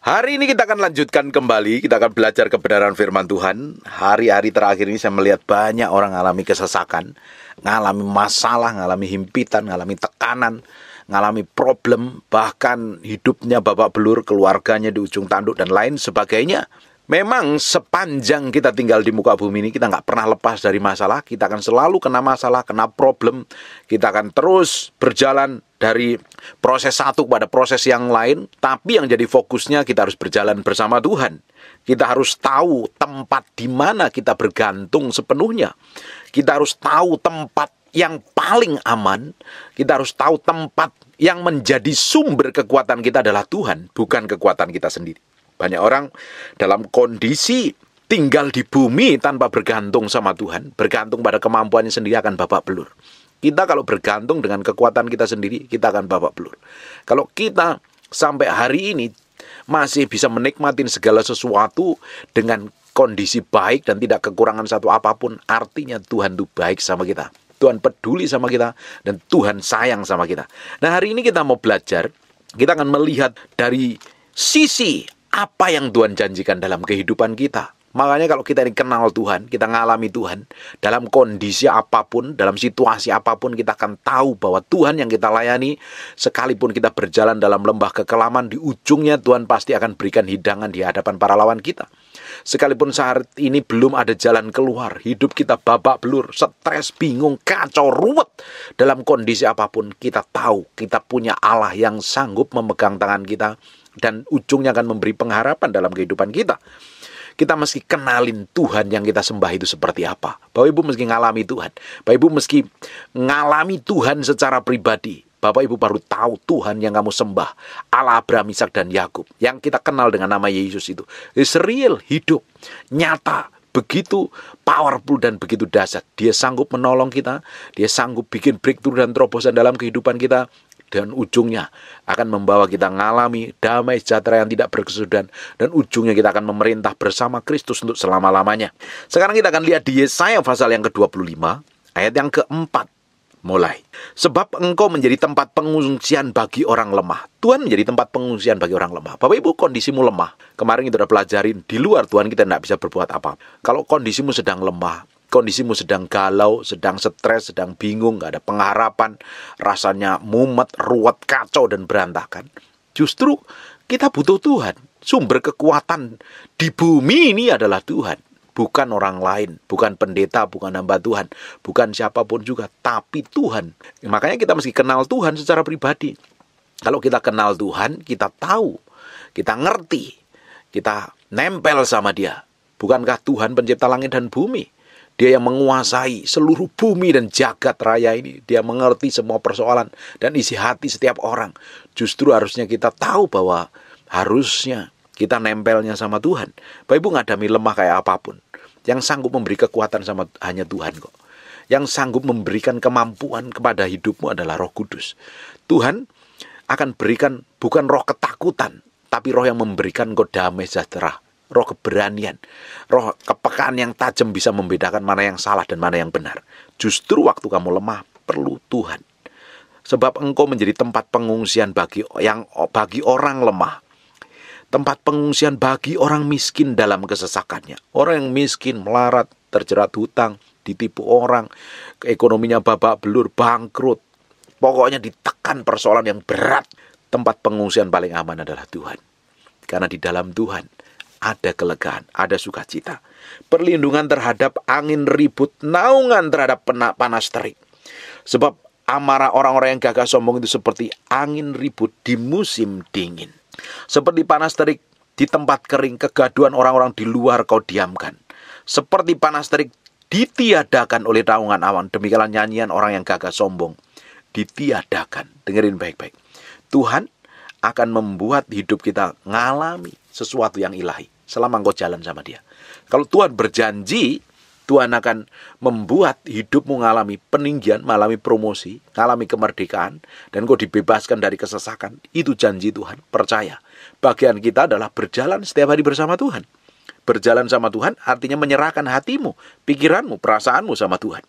Hari ini kita akan lanjutkan kembali, kita akan belajar kebenaran firman Tuhan. Hari-hari terakhir ini saya melihat banyak orang mengalami kesesakan, mengalami masalah, mengalami himpitan, mengalami tekanan, mengalami problem, bahkan hidupnya babak belur, keluarganya di ujung tanduk dan lain sebagainya. Memang sepanjang kita tinggal di muka bumi ini, kita nggak pernah lepas dari masalah. Kita akan selalu kena masalah, kena problem. Kita akan terus berjalan dari proses satu kepada proses yang lain. Tapi yang jadi fokusnya, kita harus berjalan bersama Tuhan. Kita harus tahu tempat di mana kita bergantung sepenuhnya. Kita harus tahu tempat yang paling aman. Kita harus tahu tempat yang menjadi sumber kekuatan kita adalah Tuhan, bukan kekuatan kita sendiri. Banyak orang dalam kondisi tinggal di bumi tanpa bergantung sama Tuhan, bergantung pada kemampuannya sendiri akan babak belur. Kita kalau bergantung dengan kekuatan kita sendiri, kita akan babak belur. Kalau kita sampai hari ini masih bisa menikmati segala sesuatu dengan kondisi baik dan tidak kekurangan satu apapun, artinya Tuhan itu baik sama kita. Tuhan peduli sama kita dan Tuhan sayang sama kita. Nah, hari ini kita mau belajar, kita akan melihat dari sisi apa yang Tuhan janjikan dalam kehidupan kita. Makanya kalau kita ini kenal Tuhan, kita ngalami Tuhan, dalam kondisi apapun, dalam situasi apapun, kita akan tahu bahwa Tuhan yang kita layani, sekalipun kita berjalan dalam lembah kekelaman, di ujungnya Tuhan pasti akan berikan hidangan di hadapan para lawan kita. Sekalipun saat ini belum ada jalan keluar, hidup kita babak belur, stres, bingung, kacau, ruwet, dalam kondisi apapun, kita tahu kita punya Allah yang sanggup memegang tangan kita, dan ujungnya akan memberi pengharapan dalam kehidupan kita. Kita mesti kenalin Tuhan yang kita sembah itu seperti apa. Bapak Ibu mesti ngalami Tuhan. Bapak Ibu mesti ngalami Tuhan secara pribadi. Bapak Ibu baru tahu Tuhan yang kamu sembah, Allah Abraham, Ishak dan Yakub, yang kita kenal dengan nama Yesus itu. It's real, hidup, nyata, begitu powerful dan begitu dahsyat. Dia sanggup menolong kita, dia sanggup bikin breakthrough dan terobosan dalam kehidupan kita. Dan ujungnya akan membawa kita mengalami damai sejahtera yang tidak berkesudahan. Dan ujungnya kita akan memerintah bersama Kristus untuk selama-lamanya. Sekarang kita akan lihat di Yesaya pasal yang ke-25, ayat yang ke-4. Mulai. Sebab engkau menjadi tempat pengungsian bagi orang lemah. Tuhan menjadi tempat pengungsian bagi orang lemah. Bapak Ibu, kondisimu lemah. Kemarin kita sudah pelajarin, di luar Tuhan kita tidak bisa berbuat apa. Kalau kondisimu sedang lemah, kondisimu sedang galau, sedang stres, sedang bingung, gak ada pengharapan, rasanya mumet, ruwet, kacau, dan berantakan. Justru kita butuh Tuhan. Sumber kekuatan di bumi ini adalah Tuhan. Bukan orang lain, bukan pendeta, bukan hamba Tuhan, bukan siapapun juga, tapi Tuhan. Makanya kita mesti kenal Tuhan secara pribadi. Kalau kita kenal Tuhan, kita tahu, kita ngerti, kita nempel sama Dia. Bukankah Tuhan pencipta langit dan bumi? Dia yang menguasai seluruh bumi dan jagat raya ini. Dia mengerti semua persoalan dan isi hati setiap orang. Justru harusnya kita tahu bahwa harusnya kita nempelnya sama Tuhan. Bapak Ibu ngadami lemah kayak apapun, yang sanggup memberi kekuatan sama hanya Tuhan kok. Yang sanggup memberikan kemampuan kepada hidupmu adalah Roh Kudus. Tuhan akan berikan bukan roh ketakutan, tapi roh yang memberikan kau damai sejahtera. Roh keberanian, roh kepekaan yang tajam bisa membedakan mana yang salah dan mana yang benar. Justru waktu kamu lemah, perlu Tuhan. Sebab engkau menjadi tempat pengungsian bagi orang lemah. Tempat pengungsian bagi orang miskin dalam kesesakannya. Orang yang miskin, melarat, terjerat hutang, ditipu orang, ekonominya babak belur, bangkrut. Pokoknya ditekan persoalan yang berat. Tempat pengungsian paling aman adalah Tuhan. Karena di dalam Tuhan ada kelegaan, ada sukacita. Perlindungan terhadap angin ribut, naungan terhadap panas terik. Sebab amarah orang-orang yang gagah sombong itu seperti angin ribut di musim dingin. Seperti panas terik di tempat kering, kegaduhan orang-orang di luar kau diamkan. Seperti panas terik ditiadakan oleh naungan awan, demikianlah nyanyian orang yang gagah sombong ditiadakan. Dengerin baik-baik. Tuhan akan membuat hidup kita ngalami sesuatu yang ilahi selama engkau jalan sama Dia. Kalau Tuhan berjanji, Tuhan akan membuat hidupmu mengalami peninggian, mengalami promosi, mengalami kemerdekaan, dan kau dibebaskan dari kesesakan. Itu janji Tuhan, percaya. Bagian kita adalah berjalan setiap hari bersama Tuhan. Berjalan sama Tuhan artinya menyerahkan hatimu, pikiranmu, perasaanmu sama Tuhan.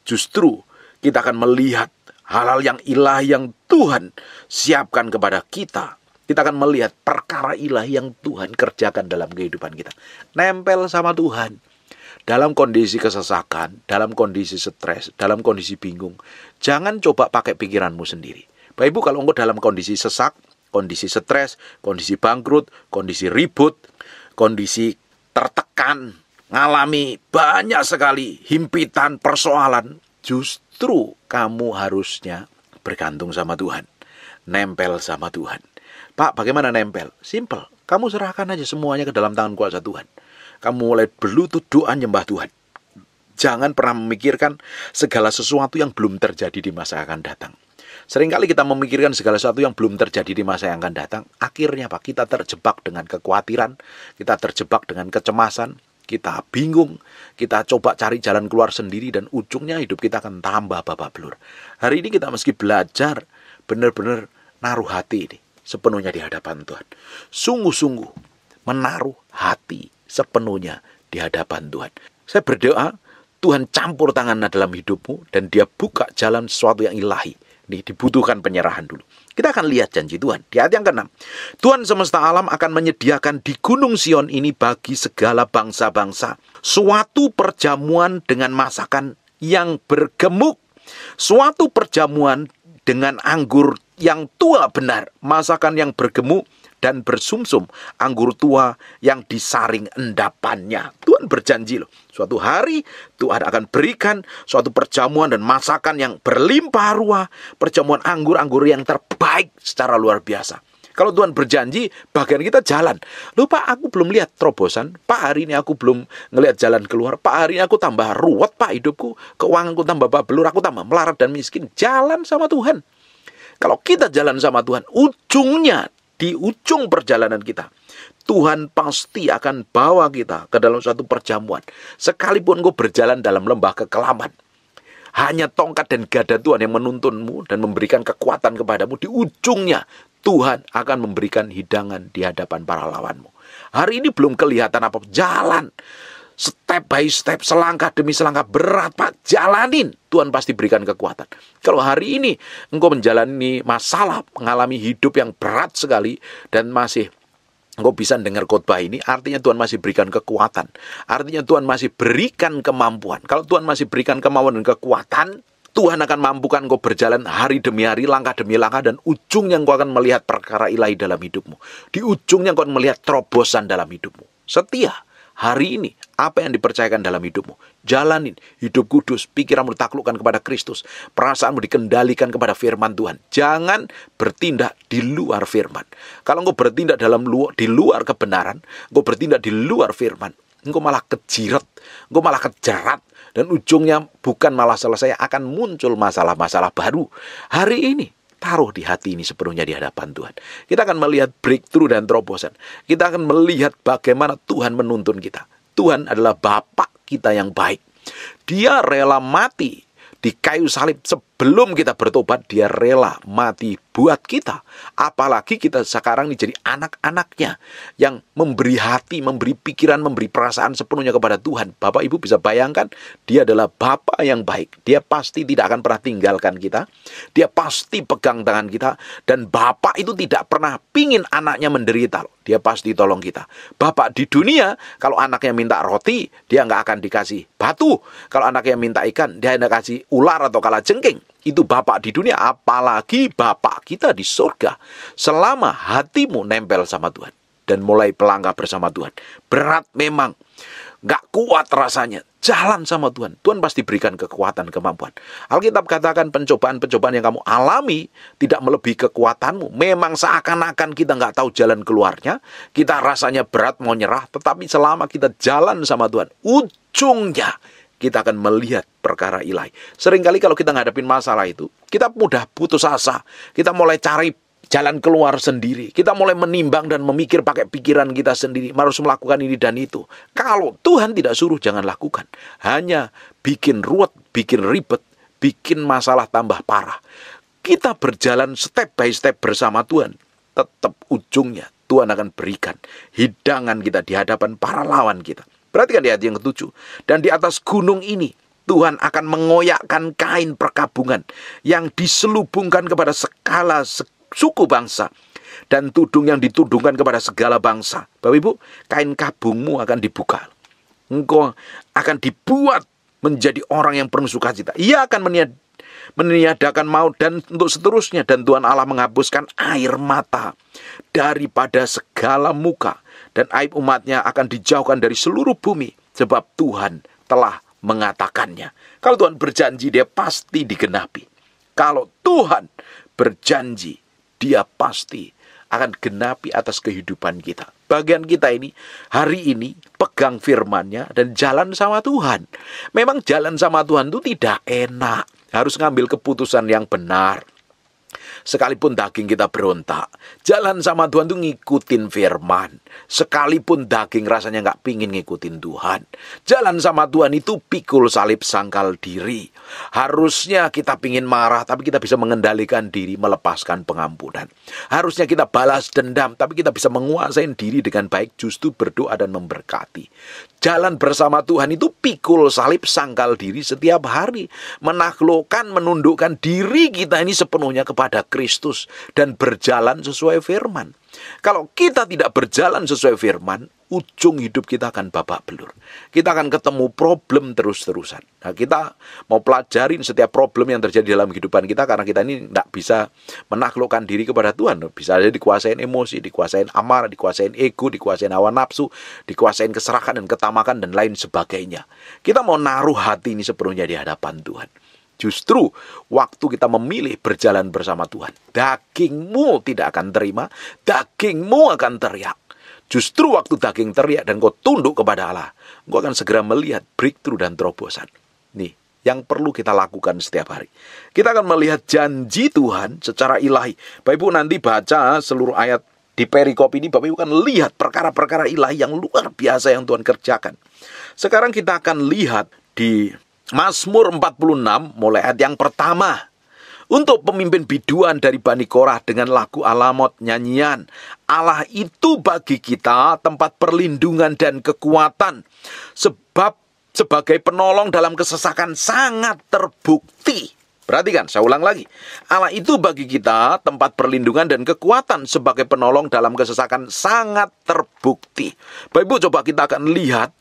Justru kita akan melihat hal-hal yang ilahi yang Tuhan siapkan kepada kita Kita akan melihat perkara ilahi yang Tuhan kerjakan dalam kehidupan kita. Nempel sama Tuhan. Dalam kondisi kesesakan, dalam kondisi stres, dalam kondisi bingung, jangan coba pakai pikiranmu sendiri. Bapak Ibu, kalau engkau dalam kondisi sesak, kondisi stres, kondisi bangkrut, kondisi ribut, kondisi tertekan, ngalami banyak sekali himpitan, persoalan, justru kamu harusnya bergantung sama Tuhan. Nempel sama Tuhan. Pak, bagaimana nempel? Simple. Kamu serahkan aja semuanya ke dalam tangan kuasa Tuhan. Kamu mulai berlutut doa nyembah Tuhan. Jangan pernah memikirkan segala sesuatu yang belum terjadi di masa yang akan datang. Seringkali kita memikirkan segala sesuatu yang belum terjadi di masa yang akan datang. Akhirnya Pak, kita terjebak dengan kekhawatiran, kita terjebak dengan kecemasan, kita bingung, kita coba cari jalan keluar sendiri, dan ujungnya hidup kita akan tambah babak belur. Hari ini kita meski belajar benar-benar naruh hati ini sepenuhnya di hadapan Tuhan. Sungguh-sungguh menaruh hati sepenuhnya di hadapan Tuhan. Saya berdoa Tuhan campur tangannya dalam hidupmu dan dia buka jalan sesuatu yang ilahi. Ini dibutuhkan penyerahan dulu. Kita akan lihat janji Tuhan di ayat yang ke-6. Tuhan semesta alam akan menyediakan di Gunung Sion ini bagi segala bangsa-bangsa suatu perjamuan dengan masakan yang bergemuk, suatu perjamuan dengan anggur yang tua benar, masakan yang bergemuk dan bersumsum, anggur tua yang disaring endapannya. Tuhan berjanji loh, suatu hari Tuhan akan berikan suatu perjamuan dan masakan yang berlimpah ruah, perjamuan anggur-anggur yang terbaik secara luar biasa. Kalau Tuhan berjanji, bagian kita jalan. Loh Pak, aku belum lihat terobosan. Pak, hari ini aku belum ngelihat jalan keluar. Pak, hari ini aku tambah ruwet Pak hidupku, keuanganku tambah babak belur, aku tambah melarat dan miskin. Jalan sama Tuhan. Kalau kita jalan sama Tuhan, ujungnya di ujung perjalanan kita, Tuhan pasti akan bawa kita ke dalam suatu perjamuan. Sekalipun engkau berjalan dalam lembah kekelaman, hanya tongkat dan gada Tuhan yang menuntunmu dan memberikan kekuatan kepadamu. Di ujungnya Tuhan akan memberikan hidangan di hadapan para lawanmu. Hari ini belum kelihatan apa, jalan step by step, selangkah demi selangkah, berat Pak, jalanin. Tuhan pasti berikan kekuatan. Kalau hari ini engkau menjalani masalah, mengalami hidup yang berat sekali, dan masih engkau bisa dengar khotbah ini, artinya Tuhan masih berikan kekuatan. Artinya Tuhan masih berikan kemampuan. Kalau Tuhan masih berikan kemampuan dan kekuatan, Tuhan akan mampukan engkau berjalan hari demi hari, langkah demi langkah, dan ujungnya engkau akan melihat perkara ilahi dalam hidupmu. Di ujungnya engkau akan melihat terobosan dalam hidupmu. Setia. Hari ini, apa yang dipercayakan dalam hidupmu, jalanin hidup kudus, pikiranmu ditaklukkan kepada Kristus, perasaanmu dikendalikan kepada firman Tuhan. Jangan bertindak di luar firman. Kalau engkau bertindak di luar kebenaran, engkau bertindak di luar firman, engkau malah kejirat, engkau malah kejerat, dan ujungnya bukan malah selesai, akan muncul masalah-masalah baru. Hari ini, taruh di hati ini sepenuhnya di hadapan Tuhan. Kita akan melihat breakthrough dan terobosan. Kita akan melihat bagaimana Tuhan menuntun kita. Tuhan adalah Bapa kita yang baik. Dia rela mati di kayu salib sebelum kita bertobat. Dia rela mati buat kita. Apalagi kita sekarang ini jadi anak-anaknya yang memberi hati, memberi pikiran, memberi perasaan sepenuhnya kepada Tuhan. Bapak Ibu bisa bayangkan, dia adalah Bapa yang baik. Dia pasti tidak akan pernah tinggalkan kita. Dia pasti pegang tangan kita. Dan Bapa itu tidak pernah pingin anaknya menderita. Dia pasti tolong kita. Bapak di dunia, kalau anaknya minta roti, dia nggak akan dikasih batu. Kalau anaknya minta ikan, dia nggak kasih ular atau kalajengking. Itu Bapak di dunia, apalagi Bapak kita di surga. Selama hatimu nempel sama Tuhan dan mulai pelangkah bersama Tuhan, berat memang, gak kuat rasanya, jalan sama Tuhan, Tuhan pasti berikan kekuatan, kemampuan. Alkitab katakan pencobaan-pencobaan yang kamu alami tidak melebihi kekuatanmu. Memang seakan-akan kita gak tahu jalan keluarnya, kita rasanya berat mau nyerah, tetapi selama kita jalan sama Tuhan, ujungnya kita akan melihat perkara ilahi. Seringkali kalau kita ngadepin masalah itu, kita mudah putus asa. Kita mulai cari jalan keluar sendiri. Kita mulai menimbang dan memikir pakai pikiran kita sendiri. Harus melakukan ini dan itu. Kalau Tuhan tidak suruh, jangan lakukan. Hanya bikin ruwet, bikin ribet, bikin masalah tambah parah. Kita berjalan step by step bersama Tuhan. Tetap ujungnya Tuhan akan berikan hidangan kita di hadapan para lawan kita. Perhatikan di ayat yang ke-7. Dan di atas gunung ini, Tuhan akan mengoyakkan kain perkabungan yang diselubungkan kepada segala suku bangsa. dan tudung yang ditudungkan kepada segala bangsa. Bapak Ibu, kain kabungmu akan dibuka. Engkau akan dibuat menjadi orang yang penuh sukacita. Ia akan meniadakan maut dan untuk seterusnya. Dan Tuhan Allah menghapuskan air mata daripada segala muka. Dan aib umatnya akan dijauhkan dari seluruh bumi. Sebab Tuhan telah mengatakannya. Kalau Tuhan berjanji, dia pasti digenapi. Kalau Tuhan berjanji, dia pasti akan genapi atas kehidupan kita. Bagian kita ini, hari ini, pegang firman-Nya dan jalan sama Tuhan. Memang jalan sama Tuhan itu tidak enak. Harus ngambil keputusan yang benar. Sekalipun daging kita berontak, jalan sama Tuhan itu ngikutin firman. Sekalipun daging rasanya nggak pingin ngikutin Tuhan, jalan sama Tuhan itu pikul salib sangkal diri. Harusnya kita pingin marah, tapi kita bisa mengendalikan diri, melepaskan pengampunan. Harusnya kita balas dendam, tapi kita bisa menguasai diri dengan baik, justru berdoa dan memberkati. Jalan bersama Tuhan itu pikul salib sangkal diri setiap hari. Menaklukkan, menundukkan diri kita ini sepenuhnya kepada Kristus. Dan berjalan sesuai firman. Kalau kita tidak berjalan sesuai firman, ujung hidup kita akan babak belur. Kita akan ketemu problem terus-terusan. Nah, kita mau pelajarin setiap problem yang terjadi dalam kehidupan kita, karena kita ini tidak bisa menaklukkan diri kepada Tuhan. Bisa aja dikuasain emosi, dikuasain amarah, dikuasain ego, dikuasain hawa nafsu, dikuasain keserakan dan ketamakan dan lain sebagainya. Kita mau naruh hati ini sepenuhnya di hadapan Tuhan. Justru waktu kita memilih berjalan bersama Tuhan, dagingmu tidak akan terima, dagingmu akan teriak. Justru waktu daging teriak dan kau tunduk kepada Allah, kau akan segera melihat breakthrough dan terobosan. Nih, yang perlu kita lakukan setiap hari. Kita akan melihat janji Tuhan secara ilahi. Bapak Ibu nanti baca seluruh ayat di perikop ini, Bapak Ibu akan lihat perkara-perkara ilahi yang luar biasa yang Tuhan kerjakan. Sekarang kita akan lihat di Mazmur 46 mulai ayat yang pertama. Untuk pemimpin biduan dari Bani Korah dengan lagu alamot nyanyian. Allah itu bagi kita tempat perlindungan dan kekuatan. Sebab sebagai penolong dalam kesesakan sangat terbukti. Perhatikan, saya ulang lagi. Allah itu bagi kita tempat perlindungan dan kekuatan sebagai penolong dalam kesesakan sangat terbukti. Bapak Ibu, coba kita akan lihat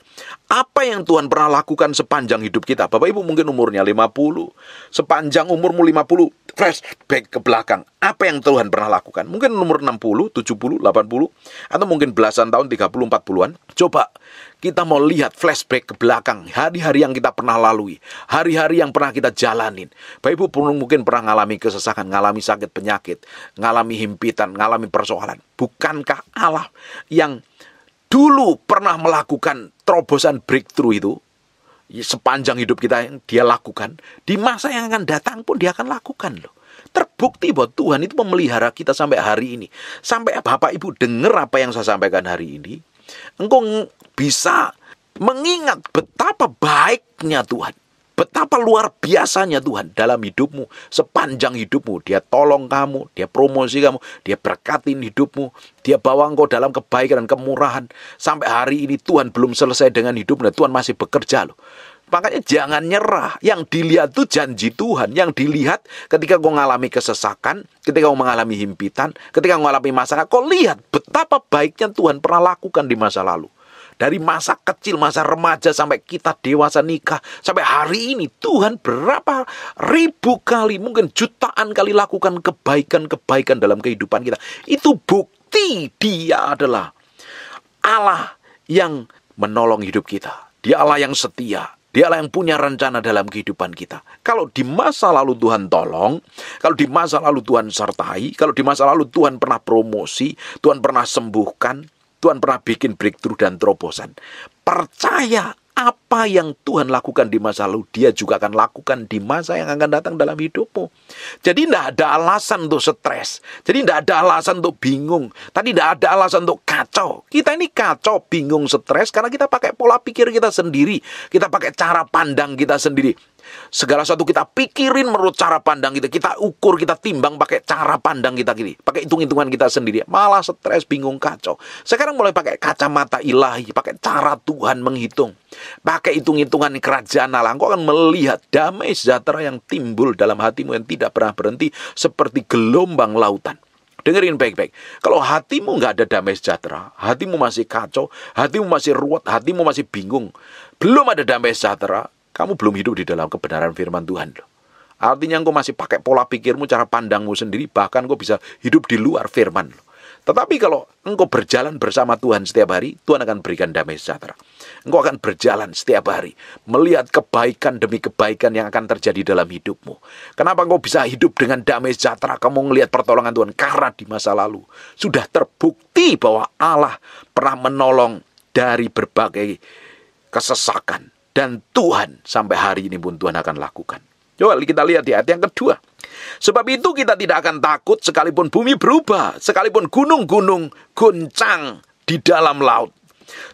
apa yang Tuhan pernah lakukan sepanjang hidup kita. Bapak Ibu mungkin umurnya 50. Sepanjang umurmu 50, flashback ke belakang. Apa yang Tuhan pernah lakukan? Mungkin umur 60, 70, 80. Atau mungkin belasan tahun, 30, 40-an. Coba kita mau lihat flashback ke belakang. Hari-hari yang kita pernah lalui. Hari-hari yang pernah kita jalanin. Bapak Ibu mungkin pernah ngalami kesesakan, ngalami sakit penyakit, ngalami himpitan, ngalami persoalan. Bukankah Allah yang dulu pernah melakukan terobosan breakthrough itu sepanjang hidup kita yang dia lakukan, di masa yang akan datang pun dia akan lakukan loh. Terbukti bahwa Tuhan itu memelihara kita sampai hari ini. Sampai Bapak Ibu dengar apa yang saya sampaikan hari ini, engkau bisa mengingat betapa baiknya Tuhan. Betapa luar biasanya Tuhan dalam hidupmu, sepanjang hidupmu. Dia tolong kamu, dia promosi kamu, dia berkatin hidupmu, dia bawa engkau dalam kebaikan dan kemurahan. Sampai hari ini Tuhan belum selesai dengan hidupmu, Tuhan masih bekerja loh. Makanya jangan nyerah. Yang dilihat itu janji Tuhan. Yang dilihat ketika kau mengalami kesesakan, ketika kau mengalami himpitan, ketika kau mengalami masalah, kau lihat betapa baiknya Tuhan pernah lakukan di masa lalu. Dari masa kecil, masa remaja, sampai kita dewasa nikah, sampai hari ini Tuhan berapa ribu kali, mungkin jutaan kali lakukan kebaikan-kebaikan dalam kehidupan kita. Itu bukti dia adalah Allah yang menolong hidup kita. Dia Allah yang setia. Dia Allah yang punya rencana dalam kehidupan kita. Kalau di masa lalu Tuhan tolong, kalau di masa lalu Tuhan sertai, kalau di masa lalu Tuhan pernah promosi, Tuhan pernah sembuhkan, Tuhan pernah bikin breakthrough dan terobosan. Percaya apa yang Tuhan lakukan di masa lalu, dia juga akan lakukan di masa yang akan datang dalam hidupmu. Jadi tidak ada alasan untuk stres. Jadi tidak ada alasan untuk bingung. Tadi tidak ada alasan untuk kacau. Kita ini kacau, bingung, stres karena kita pakai pola pikir kita sendiri. Kita pakai cara pandang kita sendiri. Segala sesuatu kita pikirin menurut cara pandang kita. Kita ukur, kita timbang pakai cara pandang kita gini. Pakai hitung-hitungan kita sendiri. Malah stres, bingung, kacau. Sekarang mulai pakai kacamata ilahi. Pakai cara Tuhan menghitung. Pakai hitung-hitungan kerajaan Allah. Engkau akan melihat damai sejahtera yang timbul dalam hatimu yang tidak pernah berhenti. Seperti gelombang lautan. Dengerin baik-baik. Kalau hatimu nggak ada damai sejahtera, hatimu masih kacau, hatimu masih ruwet, hatimu masih bingung, belum ada damai sejahtera, kamu belum hidup di dalam kebenaran firman Tuhan. Artinya engkau masih pakai pola pikirmu, cara pandangmu sendiri, bahkan engkau bisa hidup di luar firman. Tetapi kalau engkau berjalan bersama Tuhan setiap hari, Tuhan akan berikan damai sejahtera. Engkau akan berjalan setiap hari, melihat kebaikan demi kebaikan yang akan terjadi dalam hidupmu. Kenapa engkau bisa hidup dengan damai sejahtera? Kamu melihat pertolongan Tuhan. Karena di masa lalu sudah terbukti bahwa Allah pernah menolong dari berbagai kesesakan. Dan Tuhan sampai hari ini pun Tuhan akan lakukan. Coba kita lihat di ayat yang kedua. Sebab itu kita tidak akan takut sekalipun bumi berubah, sekalipun gunung-gunung goncang di dalam laut,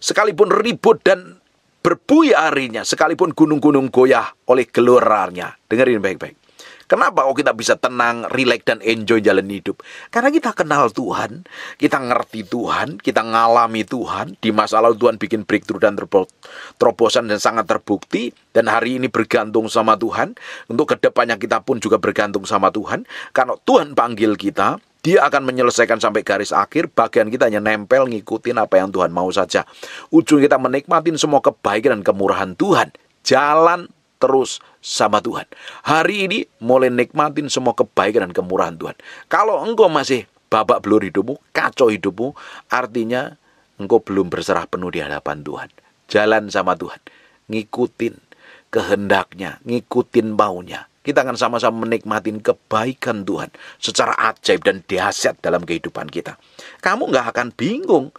sekalipun ribut dan berbuih airnya, sekalipun gunung-gunung goyah oleh geloranya. Dengerin baik-baik. Kenapa kok kita bisa tenang, rileks, dan enjoy jalan hidup? Karena kita kenal Tuhan, kita ngerti Tuhan, kita ngalami Tuhan. Di masa lalu Tuhan bikin breakthrough dan terobosan dan sangat terbukti. Dan hari ini bergantung sama Tuhan. Untuk kedepannya kita pun juga bergantung sama Tuhan. Karena Tuhan panggil kita, Dia akan menyelesaikan sampai garis akhir. Bagian kita hanya nempel, ngikutin apa yang Tuhan mau saja. Ujung kita menikmatin semua kebaikan dan kemurahan Tuhan. Jalan terus sama Tuhan. Hari ini mulai nikmatin semua kebaikan dan kemurahan Tuhan. Kalau engkau masih babak belur hidupmu, kacau hidupmu, artinya engkau belum berserah penuh di hadapan Tuhan. Jalan sama Tuhan. Ngikutin kehendaknya, ngikutin maunya. Kita akan sama-sama menikmatin kebaikan Tuhan secara ajaib dan dahsyat dalam kehidupan kita. Kamu nggak akan bingung.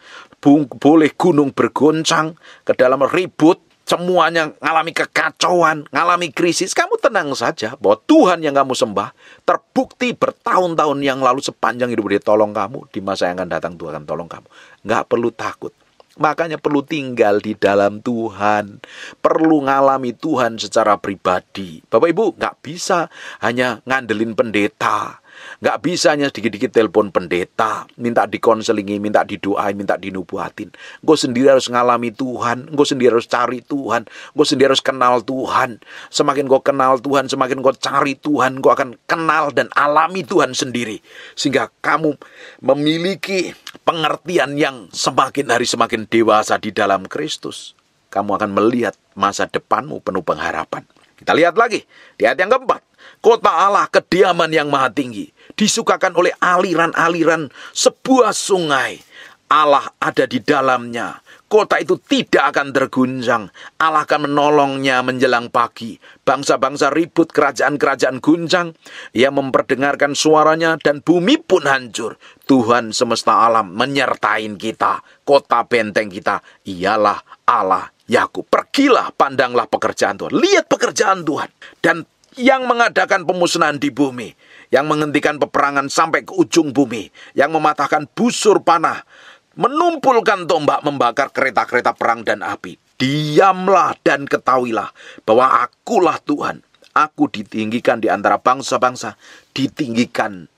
Boleh gunung bergoncang, ke dalam ribut, semuanya ngalami kekacauan, ngalami krisis. Kamu tenang saja bahwa Tuhan yang kamu sembah terbukti bertahun-tahun yang lalu sepanjang hidup Dia tolong kamu. Di masa yang akan datang Tuhan akan tolong kamu. Nggak perlu takut. Makanya perlu tinggal di dalam Tuhan. Perlu ngalami Tuhan secara pribadi. Bapak Ibu nggak bisa hanya ngandelin pendeta. Nggak bisa hanya dikit-dikit telepon pendeta, minta dikonselingi, minta didoain, minta dinubuatin. Engkau sendiri harus ngalami Tuhan, engkau sendiri harus cari Tuhan, engkau sendiri harus kenal Tuhan. Semakin kau kenal Tuhan, semakin kau cari Tuhan, kau akan kenal dan alami Tuhan sendiri. Sehingga kamu memiliki pengertian yang semakin hari semakin dewasa di dalam Kristus. Kamu akan melihat masa depanmu penuh pengharapan. Kita lihat lagi di ayat yang keempat. Kota Allah, kediaman yang maha tinggi, disukakan oleh aliran-aliran sebuah sungai. Allah ada di dalamnya. Kota itu tidak akan terguncang. Allah akan menolongnya menjelang pagi. Bangsa-bangsa ribut, kerajaan-kerajaan guncang. Ia memperdengarkan suaranya dan bumi pun hancur. Tuhan semesta alam menyertai kita. Kota benteng kita ialah Allah Yakub. Pergilah, pandanglah pekerjaan Tuhan. Lihat pekerjaan Tuhan. Dan yang mengadakan pemusnahan di bumi, yang menghentikan peperangan sampai ke ujung bumi, yang mematahkan busur panah, menumpulkan tombak, membakar kereta-kereta perang dan api. Diamlah dan ketahuilah bahwa akulah Tuhan. Aku ditinggikan di antara bangsa-bangsa, ditinggikan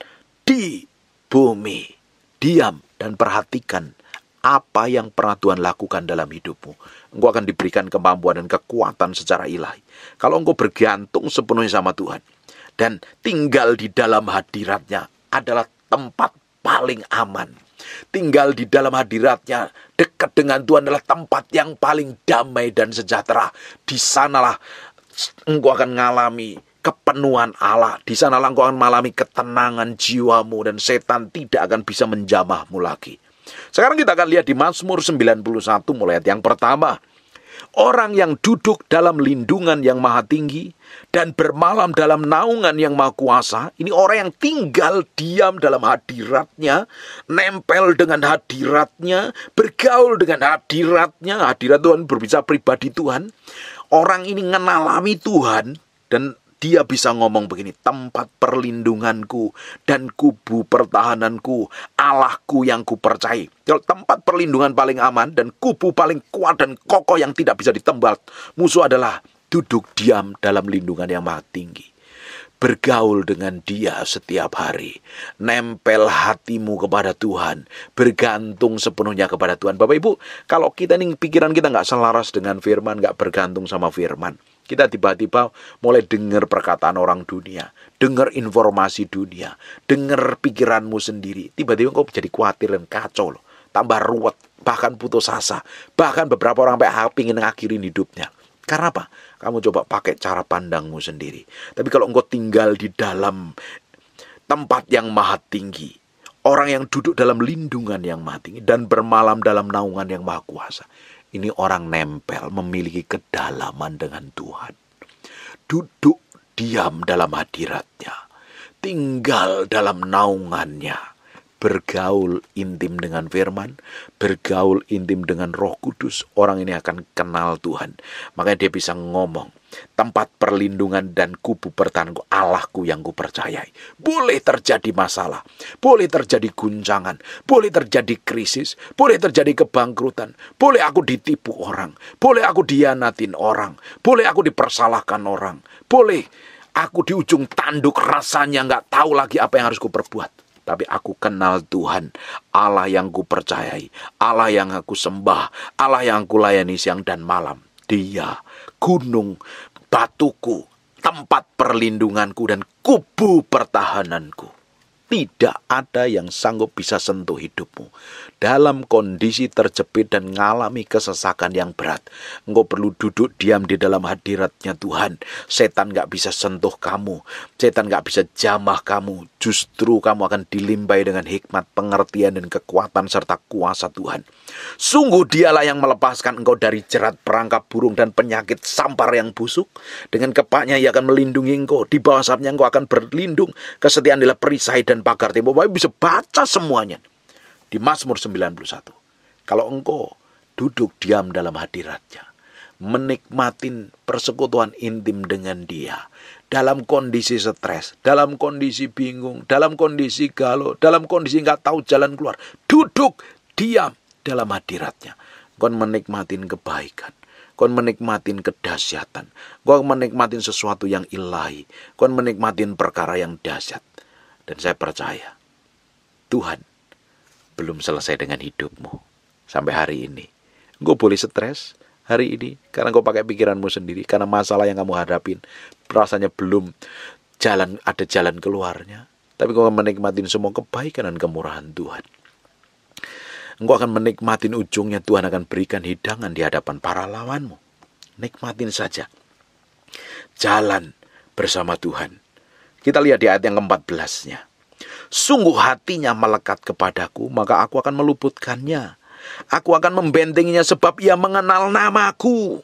di bumi. Diam dan perhatikan apa yang pernah Tuhan lakukan dalam hidupmu. Engkau akan diberikan kemampuan dan kekuatan secara ilahi. Kalau engkau bergantung sepenuhnya sama Tuhan dan tinggal di dalam hadiratnya adalah tempat paling aman. Tinggal di dalam hadiratnya, dekat dengan Tuhan adalah tempat yang paling damai dan sejahtera. Di sanalah engkau akan mengalami kepenuhan Allah. Di sanalah engkau akan mengalami ketenangan jiwamu dan setan tidak akan bisa menjamahmu lagi. Sekarang kita akan lihat di Mazmur 91 mulai ayat yang pertama. Orang yang duduk dalam lindungan yang maha tinggi dan bermalam dalam naungan yang maha kuasa. Ini orang yang tinggal diam dalam hadiratnya, nempel dengan hadiratnya, bergaul dengan hadiratnya. Hadirat Tuhan berbicara pribadi Tuhan. Orang ini mengalami Tuhan dan dia bisa ngomong begini, tempat perlindunganku dan kubu pertahananku, Allahku yang kupercayai. Tempat perlindungan paling aman dan kubu paling kuat dan kokoh yang tidak bisa ditembak musuh adalah duduk diam dalam lindungan yang maha tinggi. Bergaul dengan Dia setiap hari. Nempel hatimu kepada Tuhan. Bergantung sepenuhnya kepada Tuhan. Bapak Ibu, kalau kita ini pikiran kita nggak selaras dengan firman, nggak bergantung sama firman, Kita tiba-tiba mulai dengar perkataan orang dunia, dengar informasi dunia, dengar pikiranmu sendiri. Tiba-tiba kau jadi khawatir dan kacau loh. Tambah ruwet, bahkan putus asa. Bahkan beberapa orang sampai ingin ngakhirin hidupnya. Karena apa? Kamu coba pakai cara pandangmu sendiri. Tapi kalau engkau tinggal di dalam tempat yang maha tinggi, orang yang duduk dalam lindungan yang maha tinggi, dan bermalam dalam naungan yang maha kuasa, ini orang nempel, memiliki kedalaman dengan Tuhan. Duduk diam dalam hadiratnya, tinggal dalam naungannya, bergaul intim dengan firman, bergaul intim dengan Roh Kudus. Orang ini akan kenal Tuhan. Makanya dia bisa ngomong, tempat perlindungan dan kubu pertahananku, Allahku yang kupercayai. Boleh terjadi masalah, boleh terjadi guncangan, boleh terjadi krisis, boleh terjadi kebangkrutan, boleh aku ditipu orang, boleh aku dianatin orang, boleh aku dipersalahkan orang, boleh aku di ujung tanduk rasanya nggak tahu lagi apa yang harus kuperbuat. Tapi aku kenal Tuhan, Allah yang kupercayai, Allah yang aku sembah, Allah yang aku layani siang dan malam. Dia gunung, batuku, tempat perlindunganku dan kubu pertahananku. Tidak ada yang sanggup bisa sentuh hidupmu. Dalam kondisi terjepit dan mengalami kesesakan yang berat, engkau perlu duduk diam di dalam hadiratnya Tuhan. Setan gak bisa sentuh kamu, setan gak bisa jamah kamu. Justru kamu akan dilimpahi dengan hikmat, pengertian, dan kekuatan serta kuasa Tuhan. Sungguh dialah yang melepaskan engkau dari jerat perangkap burung dan penyakit sampar yang busuk. Dengan kepaknya ia akan melindungi engkau, di bawah sayapnya engkau akan berlindung. Kesetiaan adalah perisai dan pagar tembok. Bapak bisa baca semuanya di Mazmur 91. Kalau engkau duduk diam dalam hadiratnya, menikmatin persekutuan intim dengan dia, dalam kondisi stres, dalam kondisi bingung, dalam kondisi galau, dalam kondisi nggak tahu jalan keluar, duduk diam dalam hadiratnya, kau menikmatin kebaikan, kau menikmatin kedahsyatan, kau menikmatin sesuatu yang ilahi, kau menikmatin perkara yang dahsyat. Dan saya percaya Tuhan belum selesai dengan hidupmu sampai hari ini. Engkau boleh stres hari ini karena engkau pakai pikiranmu sendiri, karena masalah yang kamu hadapin rasanya belum ada jalan keluarnya. Tapi engkau akan menikmatin semua kebaikan dan kemurahan Tuhan. Engkau akan menikmatin ujungnya, Tuhan akan berikan hidangan di hadapan para lawanmu. Nikmatin saja jalan bersama Tuhan. Kita lihat di ayat yang ke-14-nya. Sungguh hatinya melekat kepadaku, maka aku akan meluputkannya. Aku akan membentenginya sebab ia mengenal namaku.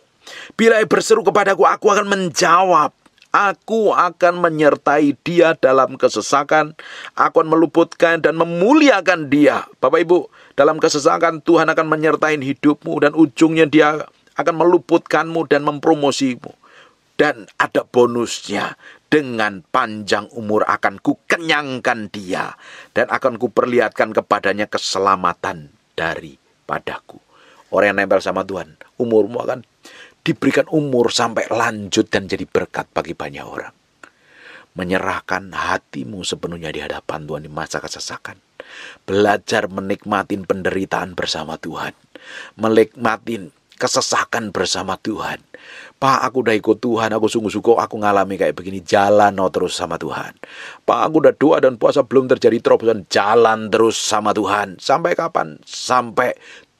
Bila ia berseru kepadaku, aku akan menjawab. Aku akan menyertai dia dalam kesesakan. Aku akan meluputkan dan memuliakan dia. Bapak Ibu, dalam kesesakan Tuhan akan menyertai hidupmu, dan ujungnya dia akan meluputkanmu dan mempromosimu. Dan ada bonusnya. Dengan panjang umur akan kukenyangkan dia, dan akan kuperlihatkan kepadanya keselamatan daripadaku. Orang yang nempel sama Tuhan, umurmu akan diberikan umur sampai lanjut dan jadi berkat bagi banyak orang. Menyerahkan hatimu sepenuhnya di hadapan Tuhan di masa kesesakan. Belajar menikmatin penderitaan bersama Tuhan. Menikmatin kesesakan bersama Tuhan. Pak, aku udah ikut Tuhan, aku sungguh-sungguh aku ngalami kayak begini, jalan terus sama Tuhan. Pak, aku udah doa dan puasa belum terjadi terobosan, jalan terus sama Tuhan. Sampai kapan? Sampai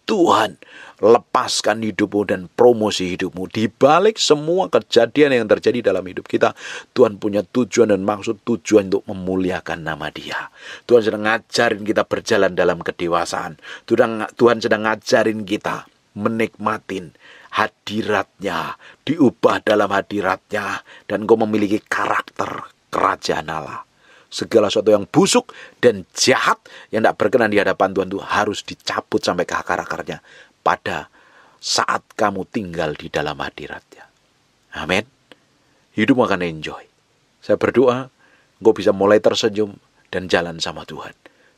Tuhan lepaskan hidupmu dan promosi hidupmu. Di balik semua kejadian yang terjadi dalam hidup kita, Tuhan punya tujuan dan maksud, tujuan untuk memuliakan nama Dia. Tuhan sedang ngajarin kita berjalan dalam kedewasaan. Tuhan sedang ngajarin kita menikmatin hadiratnya, diubah dalam hadiratnya, dan engkau memiliki karakter kerajaan Allah. Segala sesuatu yang busuk dan jahat yang tidak berkenan di hadapan Tuhan itu harus dicabut sampai ke akar-akarnya pada saat kamu tinggal di dalam hadiratnya. Amin. Hidupmu akan enjoy. Saya berdoa engkau bisa mulai tersenyum dan jalan sama Tuhan.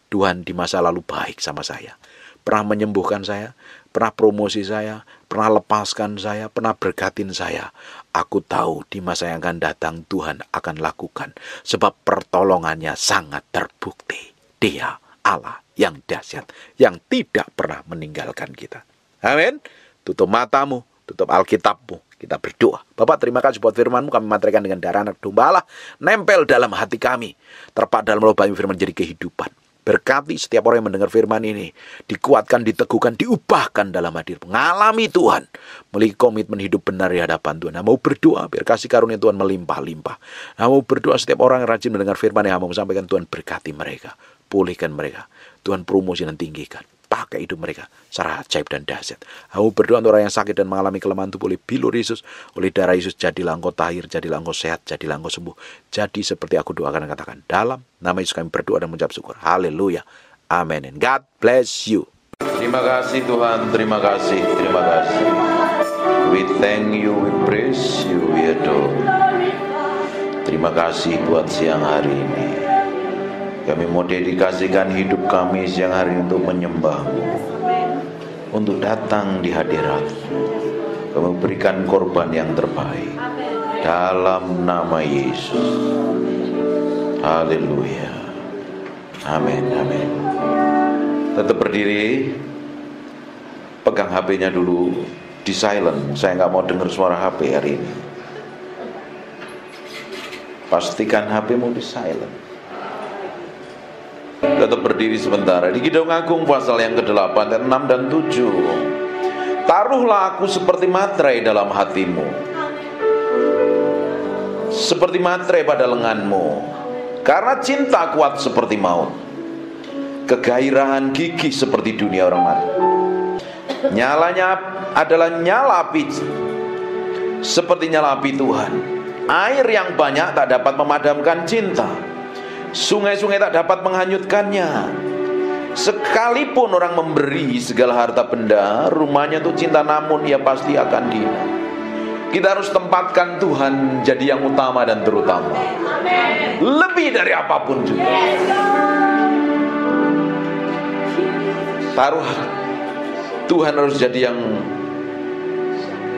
Tuhan di masa lalu baik sama saya, pernah menyembuhkan saya, pernah promosi saya, pernah lepaskan saya, pernah berkatin saya. Aku tahu di masa yang akan datang Tuhan akan lakukan, sebab pertolongannya sangat terbukti. Dia Allah yang dahsyat, yang tidak pernah meninggalkan kita. Amin. Tutup matamu, tutup Alkitabmu. Kita berdoa. Bapak, terima kasih buat firman-Mu, kami materaikan dengan darah anak domba Allah, nempel dalam hati kami, terpahat dalam lubang firman jadi kehidupan. Berkati setiap orang yang mendengar firman ini, dikuatkan, diteguhkan, diubahkan dalam hadir-Mu. Mengalami Tuhan, memiliki komitmen hidup benar di hadapan Tuhan. Nah, mau berdoa biar kasih karunia Tuhan melimpah-limpah. Nah, mau berdoa setiap orang yang rajin mendengar firman yang mau sampaikan, Tuhan berkati mereka, pulihkan mereka, Tuhan promosi dan tinggikan, pakai hidup mereka secara ajaib dan dahsyat. Aku berdoa untuk orang yang sakit dan mengalami kelemahan tubuh oleh bilur Yesus, oleh darah Yesus, jadilah engkau tahir, jadilah engkau sehat, jadilah engkau sembuh. Jadi seperti aku doakan dan katakan, dalam nama Yesus kami berdoa dan mengucap syukur. Haleluya. Amin. And God bless you. Terima kasih Tuhan, terima kasih, terima kasih. We thank you, we praise you, we adore. Terima kasih buat siang hari ini. Kami mau dedikasikan hidup kami siang hari untuk menyembah-Mu, untuk datang di hadirat-Mu. Kami berikan korban yang terbaik dalam nama Yesus. Haleluya. Amin, amin. Tetap berdiri, pegang HP-nya dulu, di silent. Saya nggak mau dengar suara HP hari ini. Pastikan HP-mu di silent. Tetap berdiri sebentar. Di Kidung Agung pasal yang ke-8 dan 6 dan 7. Taruhlah aku seperti materai dalam hatimu, seperti materai pada lenganmu, karena cinta kuat seperti maut, kegairahan gigih seperti dunia orang mati. Nyalanya adalah nyala api, seperti nyala api Tuhan. Air yang banyak tak dapat memadamkan cinta, sungai-sungai tak dapat menghanyutkannya. Sekalipun orang memberi segala harta benda, rumahnya itu cinta, namun ia pasti akan dihina. Kita harus tempatkan Tuhan jadi yang utama dan terutama, lebih dari apapun juga. Taruh Tuhan harus jadi yang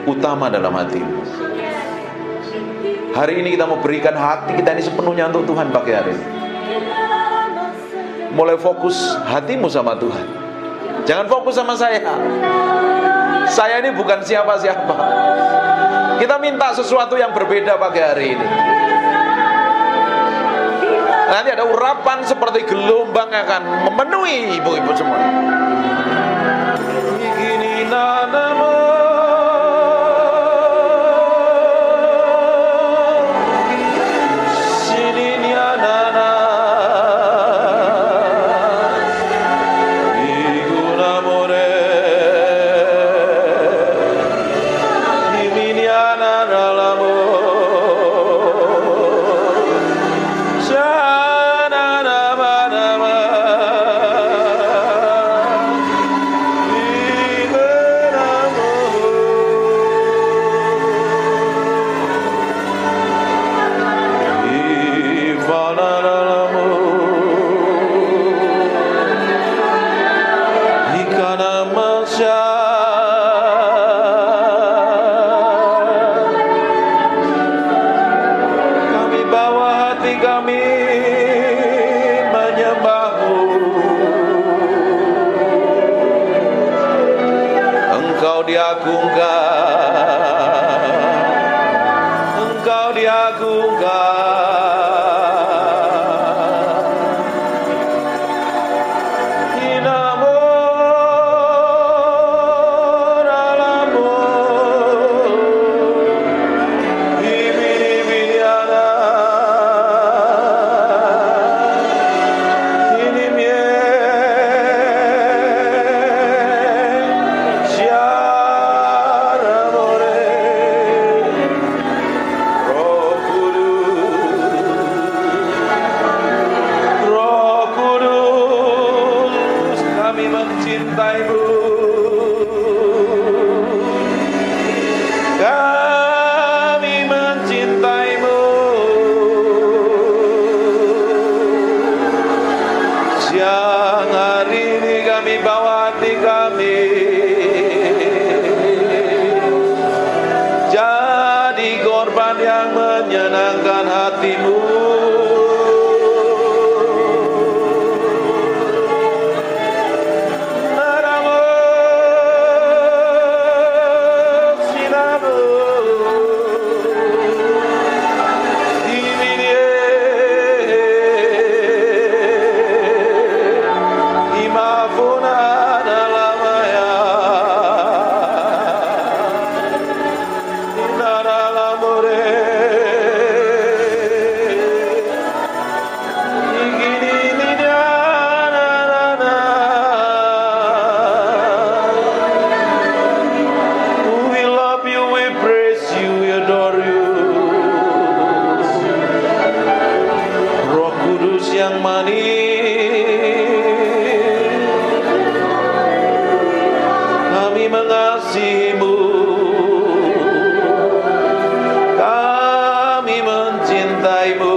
utama dalam hatimu. Hari ini kita mau berikan hati kita ini sepenuhnya untuk Tuhan pagi hari ini. Mulai fokus hatimu sama Tuhan. Jangan fokus sama saya. Saya ini bukan siapa-siapa. Kita minta sesuatu yang berbeda pagi hari ini. Nanti ada urapan seperti gelombang yang akan memenuhi ibu-ibu semua. Begini namamu, mengasihimu, kami mencintaimu.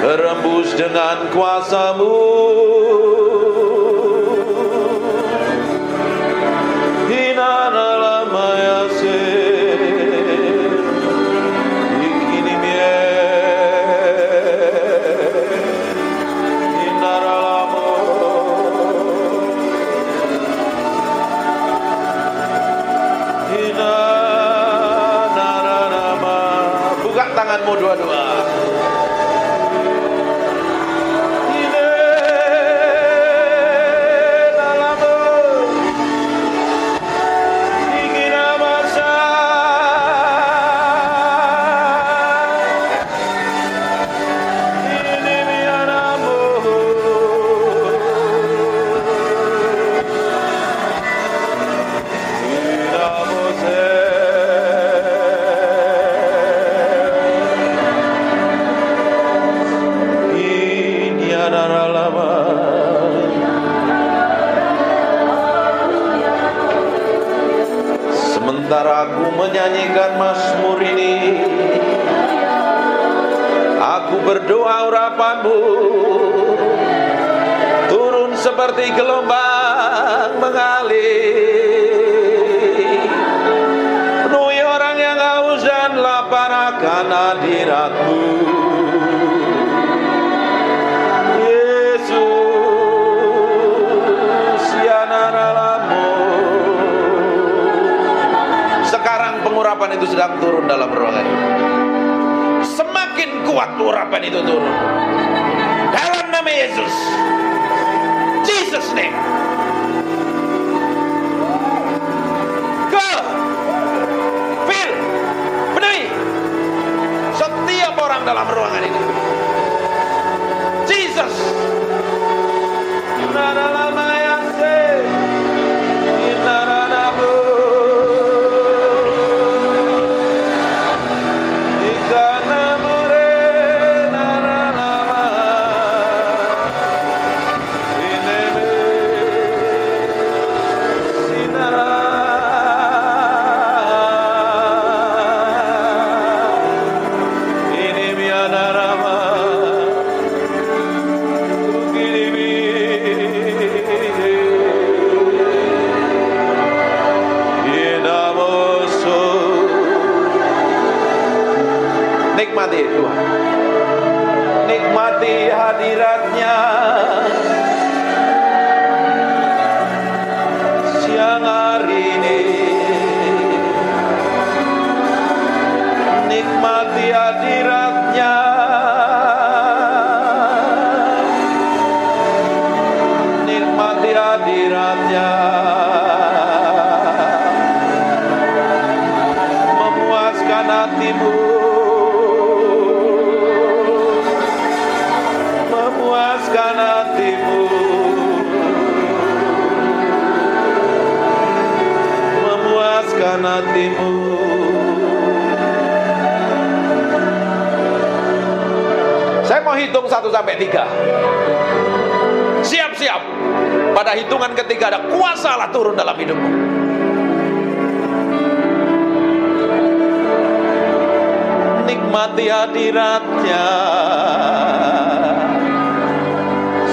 Berembus dengan kuasa-Mu, buka tanganmu dua-dua. Sementara aku menyanyikan mazmur ini, aku berdoa urapan-Mu turun seperti gelombang mengalir, penuhi orang yang haus dan lapar akan hadirat-Mu. Urapan itu sedang turun dalam ruangan ini. Semakin kuat urapan itu turun dalam nama Yesus. Jesus name. Go, fill, penuhi setiap orang dalam ruangan ini. Jesus. Nikmati Tuhan, nikmati hadirat-Nya siang hari ini, nikmati hadirat-Nya, nikmati hadirat-Nya, memuaskan hatimu, memuaskan hatimu, memuaskan hatimu. Saya mau hitung 1 sampai 3. Siap-siap. Pada hitungan ketiga ada kuasa Allah turun dalam hidupmu. Nikmati hadirat-Nya.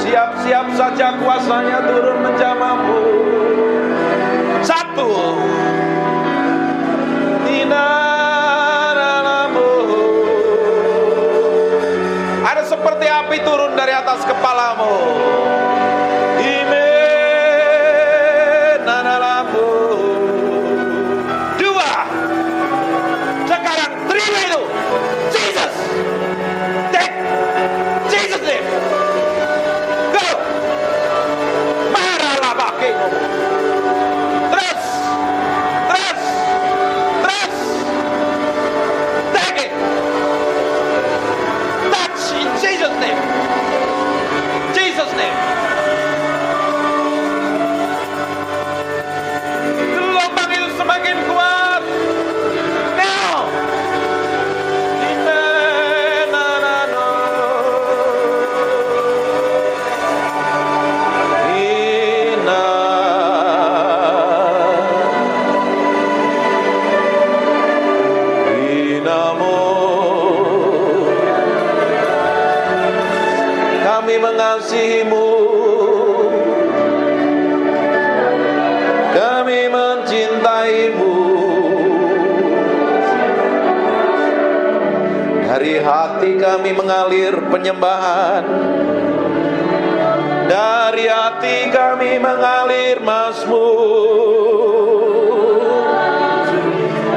Siap-siap saja kuasanya turun menjamahmu. 1. Ada seperti api turun dari atas kepalamu. Dua. Sekarang terima itu. Jesus. Take. Jesus name. Go. Maralah pakai. Terus. Terus. Terus. Take it. Touch in Jesus name. Jesus name. mengasihimu, kami mencintaimu. Dari hati kami mengalir penyembahan, dari hati kami mengalir mazmur.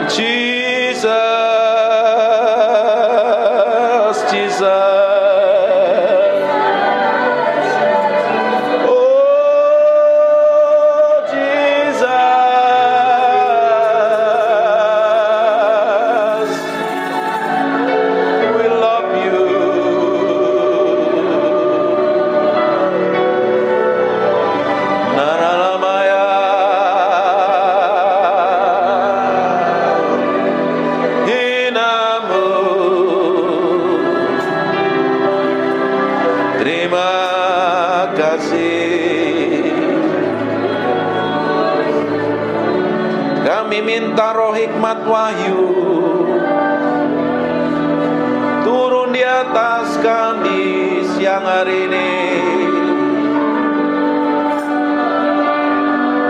Jesus, Jesus. Minta roh hikmat wahyu turun di atas kami siang hari ini.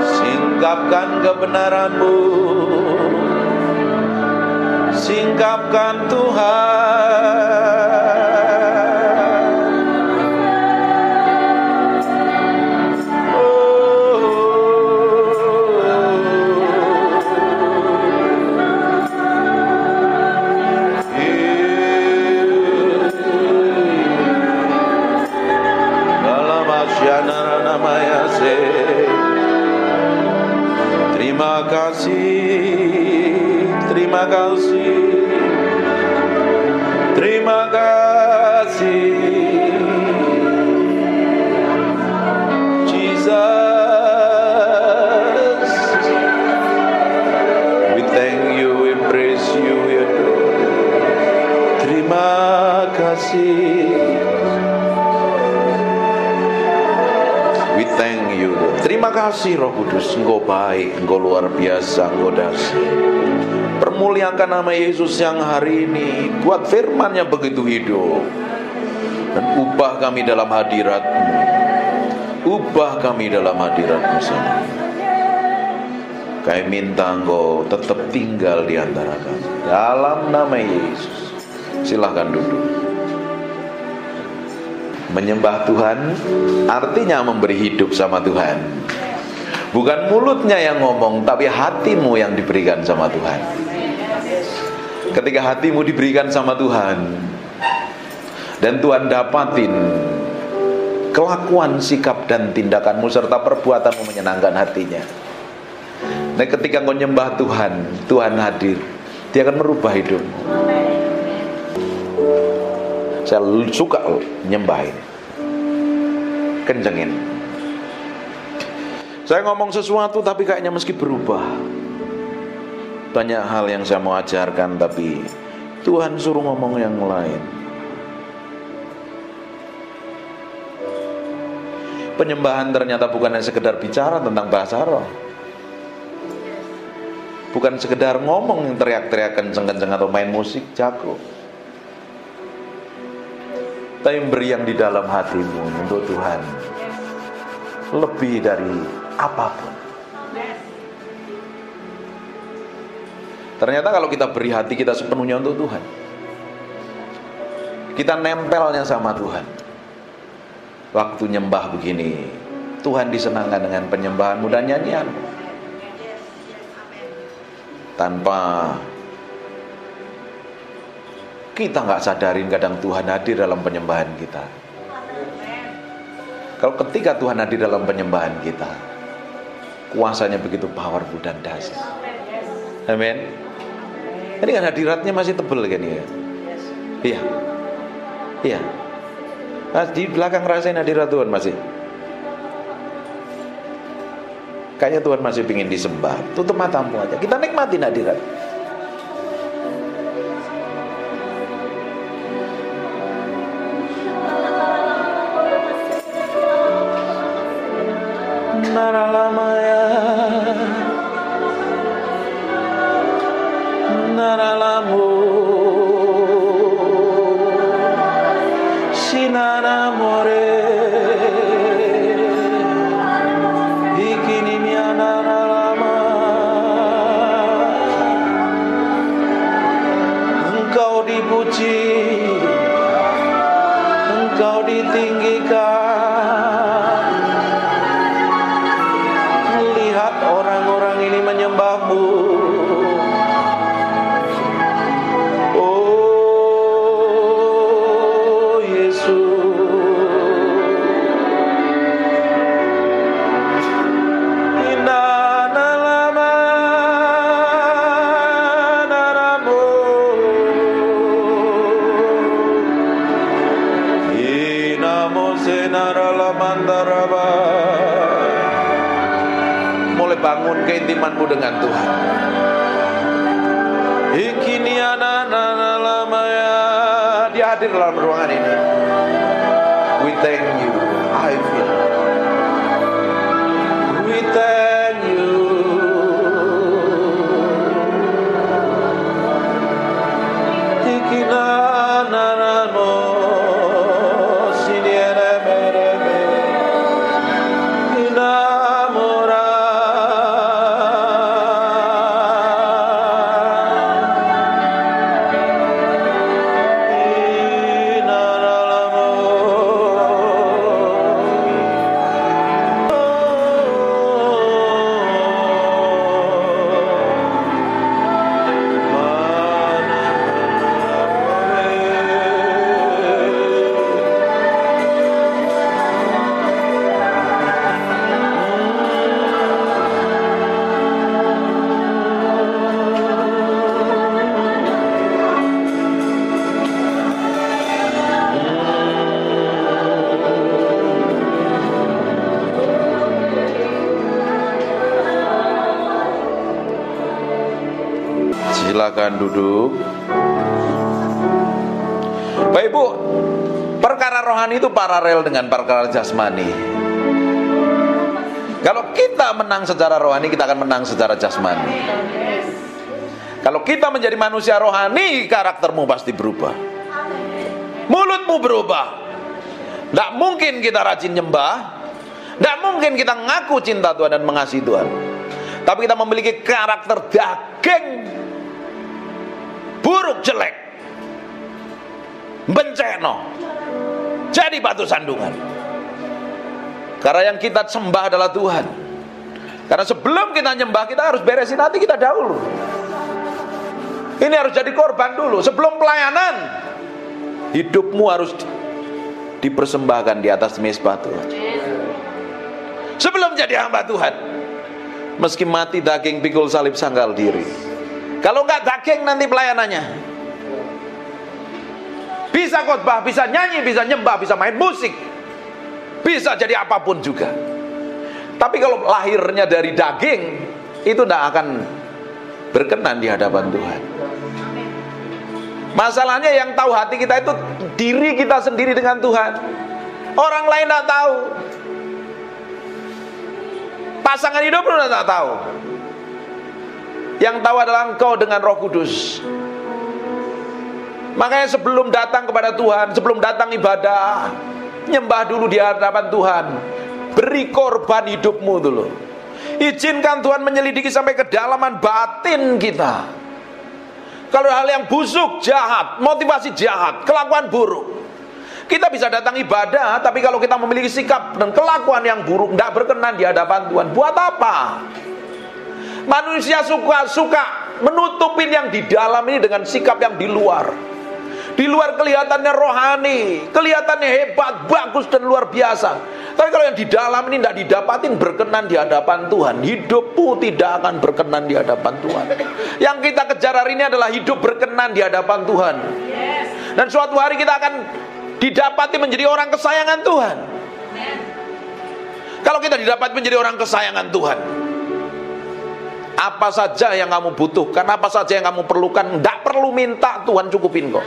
Singkapkan kebenaran-Mu, singkapkan Tuhan. Terima kasih, terima kasih, terima kasih, Jesus. We thank you, we praise you, we adore. Terima kasih. We thank you. Terima kasih Roh Kudus, Engkau baik, Engkau luar biasa, Engkau dahsyat. Permuliakan nama Yesus yang hari ini, buat firman yang begitu hidup, dan ubah kami dalam hadirat-Mu. Ubah kami dalam hadirat-Mu sendiri. Kami minta Engkau tetap tinggal di antara kami, dalam nama Yesus. Silahkan duduk. Menyembah Tuhan artinya memberi hidup sama Tuhan. Bukan mulutnya yang ngomong, tapi hatimu yang diberikan sama Tuhan. Ketika hatimu diberikan sama Tuhan, dan Tuhan dapatin kelakuan, sikap, dan tindakanmu serta perbuatanmu menyenangkan hatinya. Dan ketika kau nyembah Tuhan, Tuhan hadir, Dia akan merubah hidupmu. Saya suka nyembah ini, kencengin. Saya ngomong sesuatu tapi kayaknya meski berubah. Banyak hal yang saya mau ajarkan, tapi Tuhan suruh ngomong yang lain. Penyembahan ternyata bukan hanya sekedar bicara tentang bahasa roh, bukan sekedar ngomong yang teriak-teriak kenceng-kenceng atau main musik jago, tapi beri yang di dalam hatimu untuk Tuhan, lebih dari apapun. Ternyata kalau kita beri hati kita sepenuhnya untuk Tuhan, kita nempelnya sama Tuhan. Waktu nyembah begini, Tuhan disenangkan dengan penyembahanmu dan nyanyianmu. Tanpa kita nggak sadarin, kadang Tuhan hadir dalam penyembahan kita. Kalau ketika Tuhan hadir dalam penyembahan kita, kuasanya begitu powerful dan dahsyat. Amin. Ini kan hadiratnya masih tebel kan ya? Iya. Iya. Nah, di belakang rasain hadirat Tuhan masih. Kayaknya Tuhan masih ingin disembah. Tutup matamu aja, kita nikmatin hadirat. Naralamaya, naralamu, sinanamore. Engkau dipuji, Engkau ditinggikan. Lihat orang-orang ini menyembah-Mu. Oh Yesus, mulai bangun keintimanmu dengan Tuhan. Dia hadir dalam ruangan ini. We thank you. I feel. We thank you. Silakan duduk. Bapak Ibu, perkara rohani itu paralel dengan perkara jasmani. Kalau kita menang secara rohani, kita akan menang secara jasmani. Kalau kita menjadi manusia rohani, karaktermu pasti berubah. Mulutmu berubah. Tidak mungkin kita rajin nyembah, tidak mungkin kita ngaku cinta Tuhan dan mengasihi Tuhan. Tapi kita memiliki karakter daging, buruk, jelek, benceno, jadi batu sandungan. Karena yang kita sembah adalah Tuhan. Karena sebelum kita nyembah, kita harus beresin hati kita dahulu. Ini harus jadi korban dulu. Sebelum pelayanan, hidupmu harus dipersembahkan di atas mezbah Tuhan. Sebelum jadi hamba Tuhan, meski mati daging, pikul salib, sangkal diri. Kalau enggak daging, nanti pelayanannya bisa khotbah, bisa nyanyi, bisa nyembah, bisa main musik, bisa jadi apapun juga. Tapi kalau lahirnya dari daging, itu tidak akan berkenan di hadapan Tuhan. Masalahnya yang tahu hati kita itu diri kita sendiri dengan Tuhan. Orang lain tidak tahu. Pasangan hidup pun tidak tahu. Yang tahu adalah engkau dengan Roh Kudus. Makanya sebelum datang kepada Tuhan, sebelum datang ibadah, nyembah dulu di hadapan Tuhan. Beri korban hidupmu dulu. Izinkan Tuhan menyelidiki sampai kedalaman batin kita. Kalau hal yang busuk, jahat, motivasi jahat, kelakuan buruk, kita bisa datang ibadah, tapi kalau kita memiliki sikap dan kelakuan yang buruk, tidak berkenan di hadapan Tuhan, buat apa? Manusia suka menutupin yang di dalam ini dengan sikap yang di luar. Di luar kelihatannya rohani, kelihatannya hebat, bagus dan luar biasa. Tapi kalau yang di dalam ini tidak didapatin berkenan di hadapan Tuhan, hidupmu tidak akan berkenan di hadapan Tuhan. Yang kita kejar hari ini adalah hidup berkenan di hadapan Tuhan. Dan suatu hari kita akan didapati menjadi orang kesayangan Tuhan. Kalau kita didapati menjadi orang kesayangan Tuhan, apa saja yang kamu butuhkan, apa saja yang kamu perlukan, tidak perlu minta, Tuhan cukupin kok.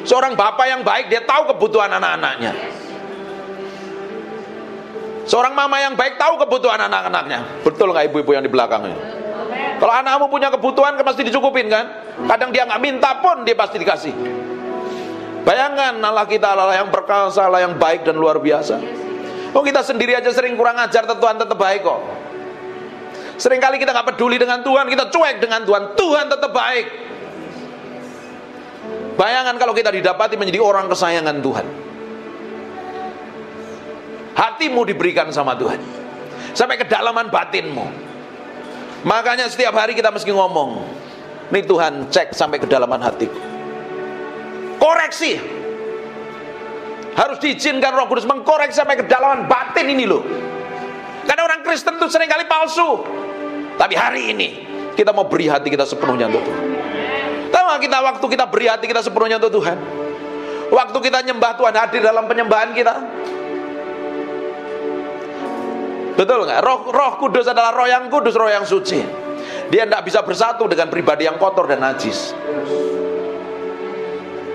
Seorang bapak yang baik, dia tahu kebutuhan anak-anaknya. Seorang mama yang baik tahu kebutuhan anak-anaknya. Betul nggak ibu-ibu yang di belakangnya? Kalau anakmu punya kebutuhan, kan pasti dicukupin kan? Kadang dia nggak minta pun, dia pasti dikasih. Bayangkan Allah kita Allah yang perkasa, Allah yang baik dan luar biasa. Oh, kita sendiri aja sering kurang ajar, Tuhan tetap baik kok. Seringkali kita nggak peduli dengan Tuhan, kita cuek dengan Tuhan. Tuhan tetap baik. Bayangkan kalau kita didapati menjadi orang kesayangan Tuhan. Hatimu diberikan sama Tuhan sampai kedalaman batinmu. Makanya setiap hari kita mesti ngomong, nih Tuhan, cek sampai kedalaman hatiku. Koreksi. Harus diizinkan Roh Kudus mengkoreksi sampai kedalaman batin ini loh. Karena orang Kristen tuh seringkali palsu. Tapi hari ini kita mau beri hati kita sepenuhnya untuk Tuhan. Tahu gak kita waktu kita beri hati kita sepenuhnya untuk Tuhan? Waktu kita nyembah, Tuhan hadir dalam penyembahan kita. Betul nggak? Roh Kudus adalah roh yang kudus, roh yang suci. Dia tidak bisa bersatu dengan pribadi yang kotor dan najis.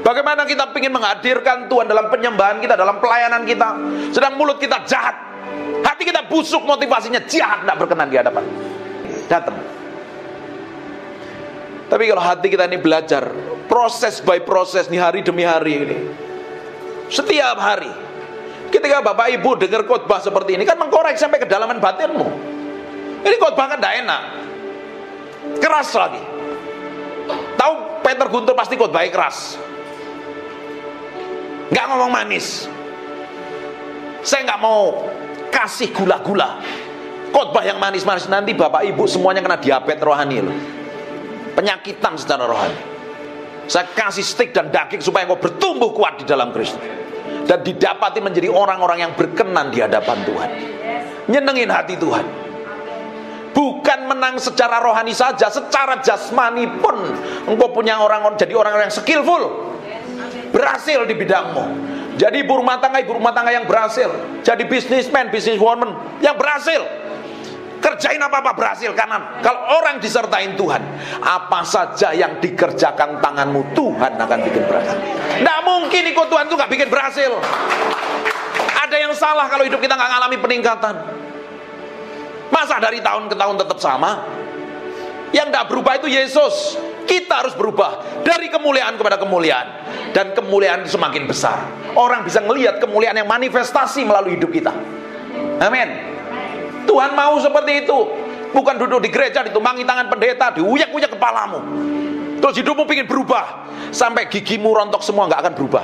Bagaimana kita ingin menghadirkan Tuhan dalam penyembahan kita, dalam pelayanan kita, sedang mulut kita jahat, hati kita busuk, motivasinya jahat, tidak berkenan di hadapan. Datang. Tapi kalau hati kita ini belajar, proses by proses nih, hari demi hari ini, setiap hari, ketika Bapak Ibu dengar khotbah seperti ini, kan mengkorek sampai kedalaman batinmu. Ini khotbah kan tidak enak, keras lagi. Tahu Peter Guntur pasti khotbahnya keras, nggak ngomong manis. Saya nggak mau kasih gula-gula. Khotbah yang manis-manis, nanti Bapak Ibu semuanya kena diabetes rohani loh. Penyakitan secara rohani. Saya kasih stik dan daging supaya engkau bertumbuh kuat di dalam Kristus dan didapati menjadi orang-orang yang berkenan di hadapan Tuhan, nyenengin hati Tuhan. Bukan menang secara rohani saja, secara jasmani pun engkau punya jadi orang-orang yang skillful, berhasil di bidangmu. Jadi ibu rumah tangga yang berhasil, jadi businessman, businesswoman yang berhasil. Kerjain apa-apa berhasil, kanan. Kalau orang disertain Tuhan, apa saja yang dikerjakan tanganmu, Tuhan akan bikin berhasil. Tidak mungkin ikut Tuhan itu gak bikin berhasil. Ada yang salah kalau hidup kita gak ngalami peningkatan. Masa dari tahun ke tahun tetap sama? Yang gak berubah itu Yesus. Kita harus berubah dari kemuliaan kepada kemuliaan, dan kemuliaan itu semakin besar. Orang bisa melihat kemuliaan yang manifestasi melalui hidup kita. Amin. Tuhan mau seperti itu. Bukan duduk di gereja ditumpangi tangan pendeta, diuyak-uyak kepalamu, terus hidupmu ingin berubah sampai gigimu rontok semua, nggak akan berubah.